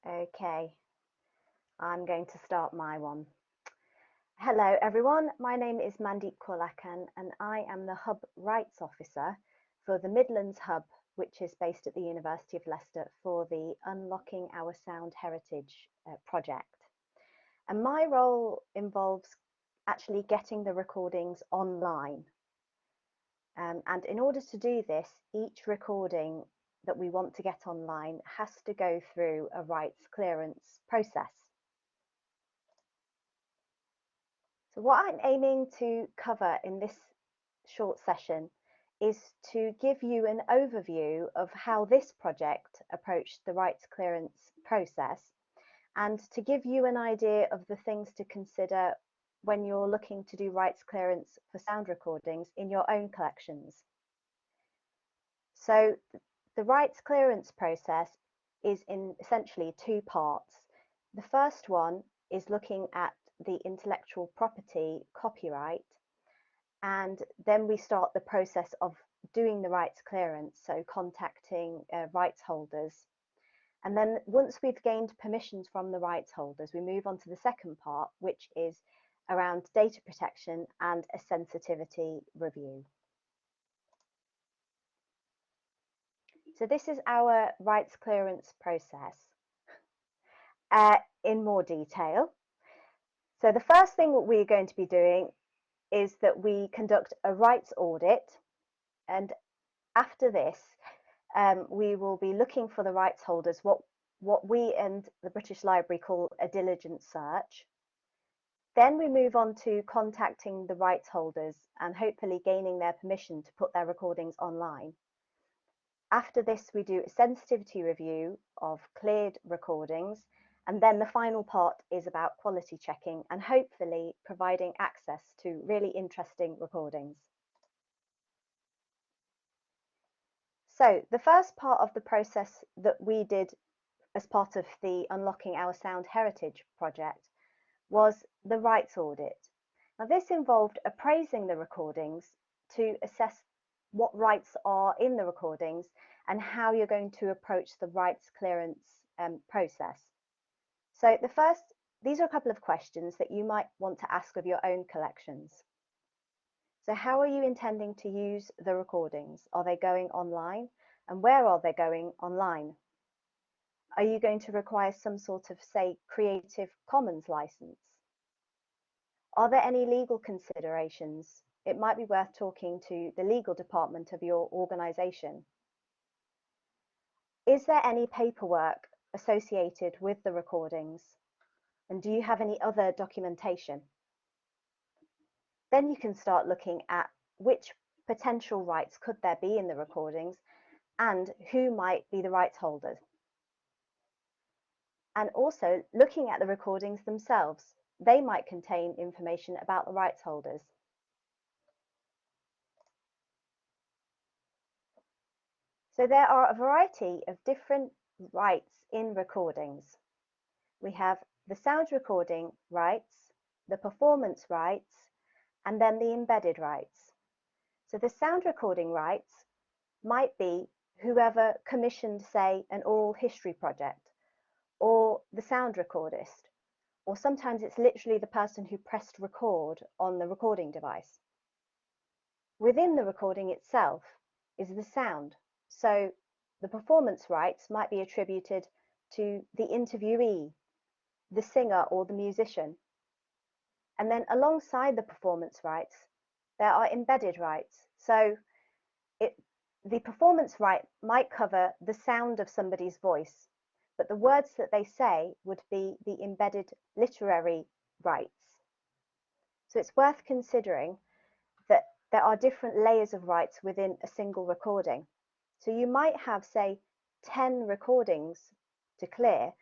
Okay, I'm going to start my one. Hello everyone, my name is Mandeep Kaulakan and I am the Hub Rights Officer for the Midlands Hub, which is based at the University of Leicester for the Unlocking Our Sound Heritage project. And my role involves actually getting the recordings online. And in order to do this, each recording that we want to get online has to go through a rights clearance process. So what I'm aiming to cover in this short session is to give you an overview of how this project approached the rights clearance process and to give you an idea of the things to consider when you're looking to do rights clearance for sound recordings in your own collections. So the rights clearance process is in essentially two parts. The first one is looking at the intellectual property copyright, and then we start the process of doing the rights clearance, so contacting rights holders. And then once we've gained permissions from the rights holders, we move on to the second part, which is around data protection and a sensitivity review. So this is our rights clearance process in more detail. So the first thing what we're going to be doing is that we conduct a rights audit, and after this we will be looking for the rights holders, what we and the British Library call a diligent search. Then we move on to contacting the rights holders and hopefully gaining their permission to put their recordings online. After this, we do a sensitivity review of cleared recordings, and then the final part is about quality checking and hopefully providing access to really interesting recordings. So the first part of the process that we did as part of the Unlocking Our Sound Heritage project was the rights audit. Now this involved appraising the recordings to assess what rights are in the recordings and how you're going to approach the rights clearance process. So these are a couple of questions that you might want to ask of your own collections. So how are you intending to use the recordings? Are they going online? And where are they going online? Are you going to require some sort of, say, Creative Commons license? Are there any legal considerations? It might be worth talking to the legal department of your organisation. Is there any paperwork associated with the recordings? And do you have any other documentation? Then you can start looking at which potential rights could there be in the recordings and who might be the rights holders. And also looking at the recordings themselves. They might contain information about the rights holders. So there are a variety of different rights in recordings. We have the sound recording rights, the performance rights, and then the embedded rights. So the sound recording rights might be whoever commissioned, say, an oral history project, or the sound recordist, or sometimes it's literally the person who pressed record on the recording device. Within the recording itself is the sound. So the performance rights might be attributed to the interviewee, the singer or the musician. And then alongside the performance rights, there are embedded rights. So the performance right might cover the sound of somebody's voice, but the words that they say would be the embedded literary rights. So it's worth considering that there are different layers of rights within a single recording. So you might have, say, 10 recordings to clear,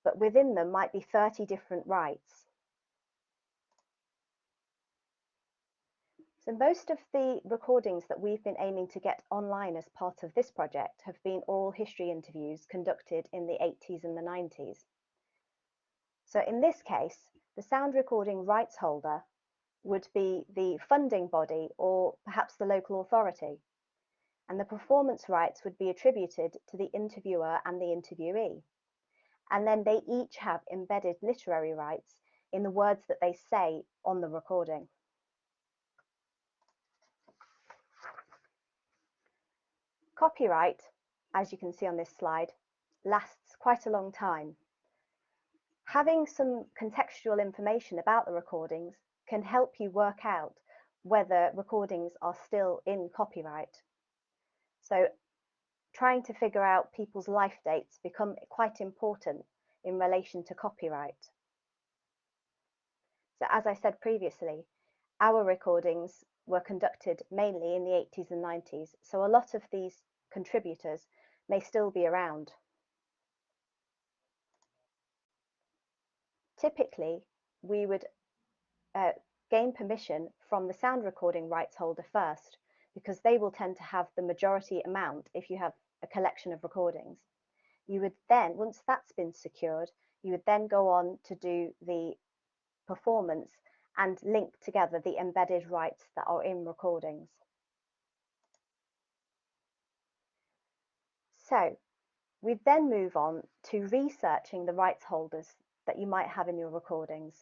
but within them might be 30 different rights. So most of the recordings that we've been aiming to get online as part of this project have been oral history interviews conducted in the 80s and the 90s. So in this case, the sound recording rights holder would be the funding body or perhaps the local authority, and the performance rights would be attributed to the interviewer and the interviewee. and then they each have embedded literary rights in the words that they say on the recording. Copyright, as you can see on this slide, lasts quite a long time. Having some contextual information about the recordings can help you work out whether recordings are still in copyright. So trying to figure out people's life dates become quite important in relation to copyright. So as I said previously, our recordings were conducted mainly in the 80s and 90s, so a lot of these contributors may still be around. Typically, we would gain permission from the sound recording rights holder first, because they will tend to have the majority amount if you have a collection of recordings. You would then, once that's been secured, you would then go on to do the performance and link together the embedded rights that are in recordings. So we then move on to researching the rights holders that you might have in your recordings.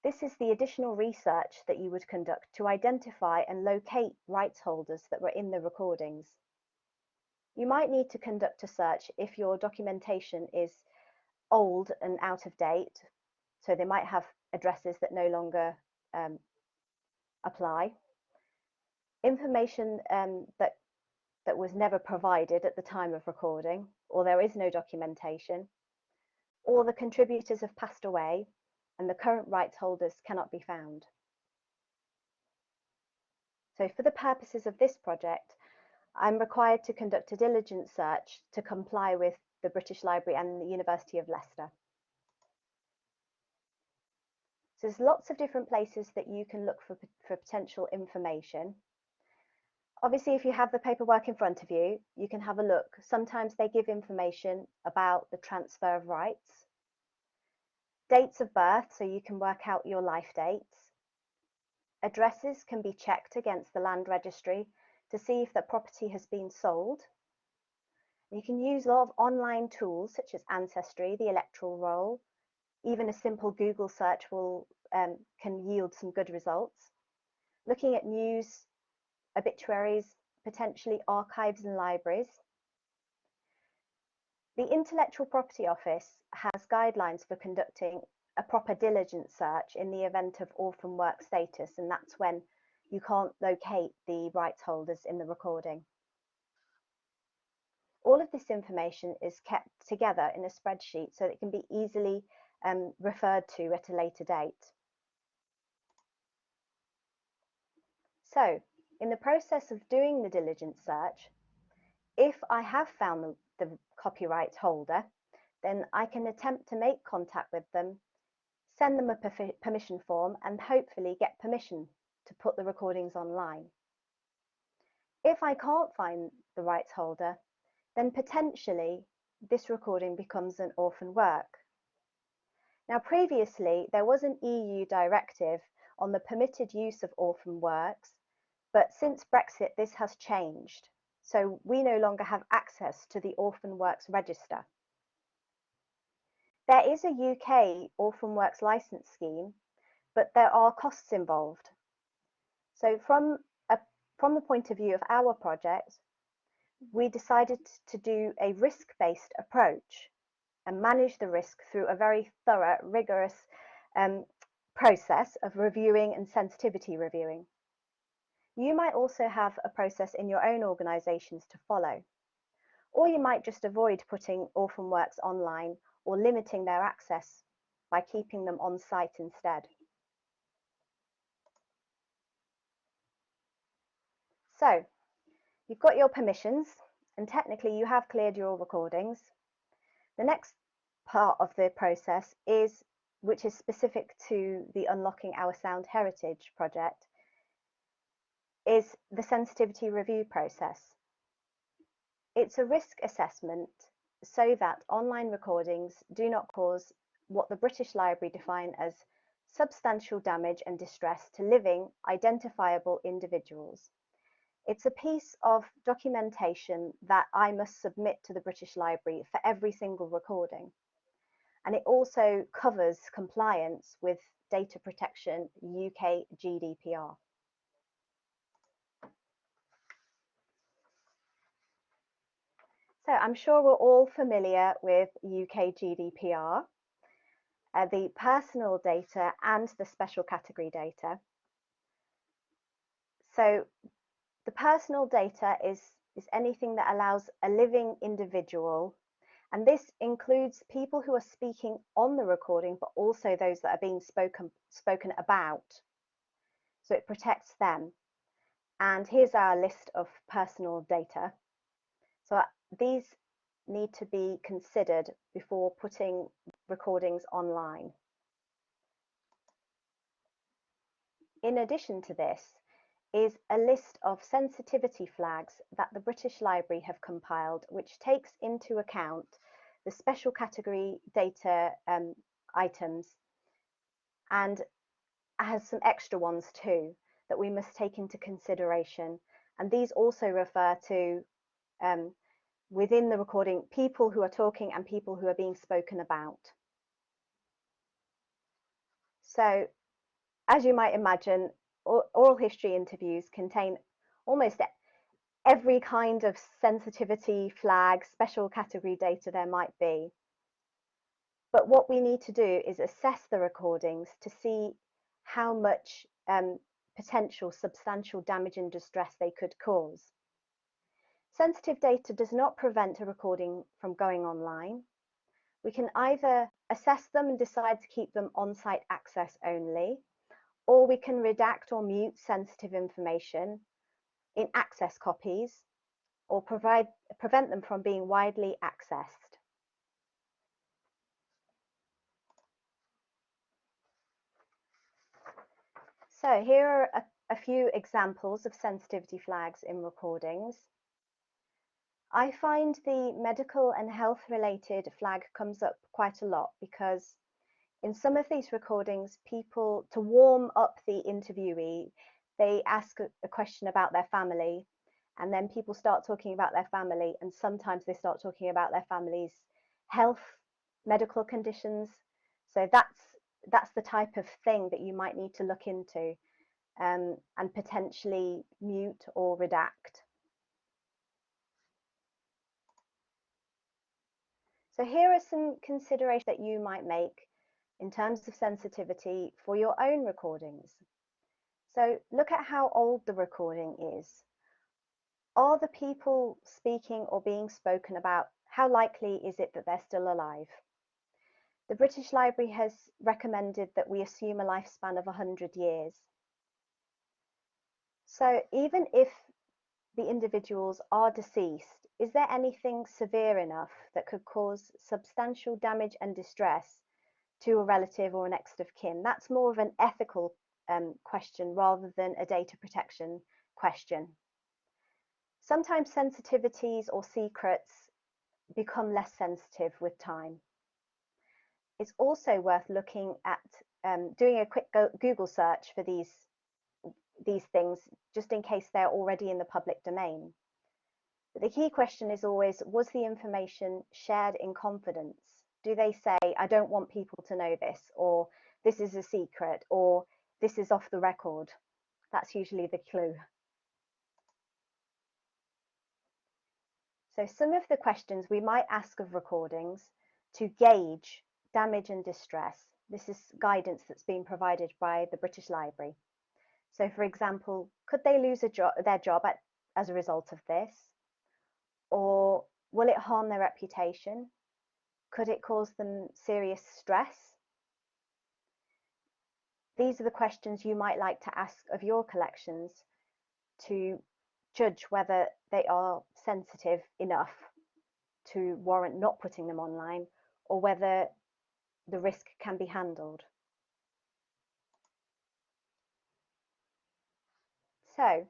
This is the additional research that you would conduct to identify and locate rights holders that were in the recordings. You might need to conduct a search if your documentation is old and out of date, so they might have addresses that no longer apply. Information that was never provided at the time of recording, or there is no documentation, or the contributors have passed away and the current rights holders cannot be found. So for the purposes of this project, I'm required to conduct a diligent search to comply with the British Library and the University of Leicester. So there's lots of different places that you can look for potential information. Obviously, if you have the paperwork in front of you, you can have a look. Sometimes they give information about the transfer of rights, dates of birth, so you can work out your life dates. Addresses can be checked against the land registry to see if the property has been sold. You can use a lot of online tools such as Ancestry, the electoral roll. Even a simple Google search can yield some good results. Looking at news, obituaries, potentially archives and libraries. The Intellectual Property Office has guidelines for conducting a proper diligent search in the event of Orphan Works status, and that's when you can't locate the rights holders in the recording. All of this information is kept together in a spreadsheet so that it can be easily referred to at a later date. So, in the process of doing the diligent search, if I have found the copyright holder, then I can attempt to make contact with them, send them a permission form, and hopefully get permission to put the recordings online. If I can't find the rights holder, then potentially this recording becomes an orphan work. Now, previously, there was an EU directive on the permitted use of orphan works, but since Brexit, this has changed. So we no longer have access to the Orphan Works register. There is a UK Orphan Works licence scheme, but there are costs involved. So from the point of view of our project, we decided to do a risk-based approach and manage the risk through a very thorough, rigorous process of reviewing and sensitivity reviewing. You might also have a process in your own organisations to follow, or you might just avoid putting Orphan Works online or limiting their access by keeping them on site instead. So, you've got your permissions, and technically you have cleared your recordings. The next part of the process is, which is specific to the Unlocking Our Sound Heritage project, is the sensitivity review process. It's a risk assessment so that online recordings do not cause what the British Library define as substantial damage and distress to living, identifiable individuals. It's a piece of documentation that I must submit to the British Library for every single recording. And it also covers compliance with data protection UK GDPR. So I'm sure we're all familiar with UK GDPR, the personal data and the special category data. So the personal data is anything that allows a living individual, and this includes people who are speaking on the recording, but also those that are being spoken about. So it protects them. And here's our list of personal data. So these need to be considered before putting recordings online. In addition to this is a list of sensitivity flags that the British Library have compiled, which takes into account the special category data items and has some extra ones too that we must take into consideration. And these also refer to within the recording, people who are talking and people who are being spoken about. So, as you might imagine, oral history interviews contain almost every kind of sensitivity flag, special category data there might be. But what we need to do is assess the recordings to see how much potential substantial damage and distress they could cause. Sensitive data does not prevent a recording from going online. We can either assess them and decide to keep them on-site access only, or we can redact or mute sensitive information in access copies, or prevent them from being widely accessed. So here are a few examples of sensitivity flags in recordings. I find the medical and health related flag comes up quite a lot because in some of these recordings, people, to warm up the interviewee, they ask a question about their family, and then people start talking about their family, and sometimes they start talking about their family's health, medical conditions. So that's the type of thing that you might need to look into and potentially mute or redact. So here are some considerations that you might make in terms of sensitivity for your own recordings. So look at how old the recording is. Are the people speaking or being spoken about, how likely is it that they're still alive? The British Library has recommended that we assume a lifespan of 100 years. So even if the individuals are deceased, is there anything severe enough that could cause substantial damage and distress to a relative or a next of kin? That's more of an ethical question rather than a data protection question. Sometimes sensitivities or secrets become less sensitive with time. It's also worth looking at doing a quick Google search for these things, just in case they're already in the public domain. But the key question is always, was the information shared in confidence? Do they say, I don't want people to know this, or this is a secret, or this is off the record? That's usually the clue. So some of the questions we might ask of recordings to gauge damage and distress. This is guidance that's been provided by the British Library. So for example, could they lose their job as a result of this? Or will it harm their reputation? Could it cause them serious stress? These are the questions you might like to ask of your collections to judge whether they are sensitive enough to warrant not putting them online, or whether the risk can be handled. So,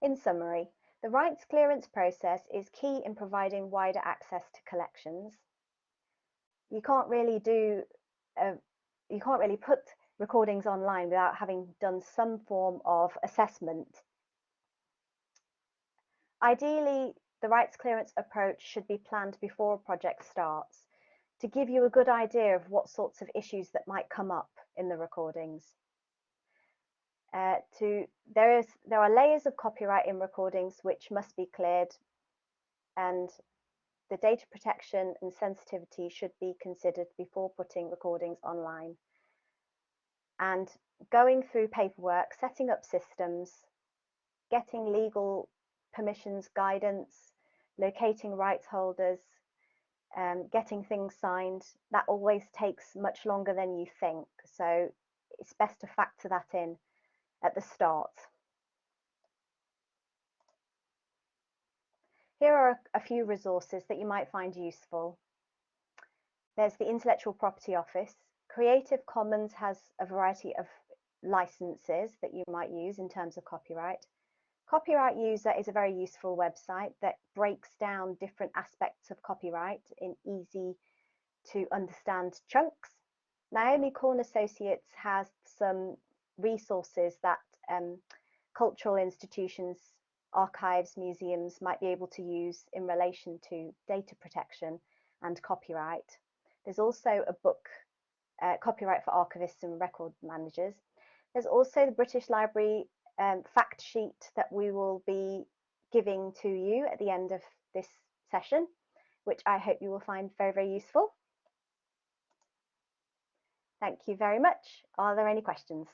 in summary, the rights clearance process is key in providing wider access to collections. You can't really put recordings online without having done some form of assessment Ideally, the rights clearance approach should be planned before a project starts to give you a good idea of what sorts of issues that might come up in the recordings. There are layers of copyright in recordings which must be cleared, and the data protection and sensitivity should be considered before putting recordings online. And going through paperwork, setting up systems, getting legal permissions, guidance, locating rights holders, getting things signed, that always takes much longer than you think. So it's best to factor that in at the start. Here are a few resources that you might find useful. There's the Intellectual Property Office. Creative Commons has a variety of licenses that you might use in terms of copyright. Copyright User is a very useful website that breaks down different aspects of copyright in easy to understand chunks. Naomi Corn Associates has some resources that cultural institutions, archives, museums might be able to use in relation to data protection and copyright. There's also a book, Copyright for Archivists and Record Managers. There's also the British Library fact sheet that we will be giving to you at the end of this session, which I hope you will find very, very useful. Thank you very much. Are there any questions?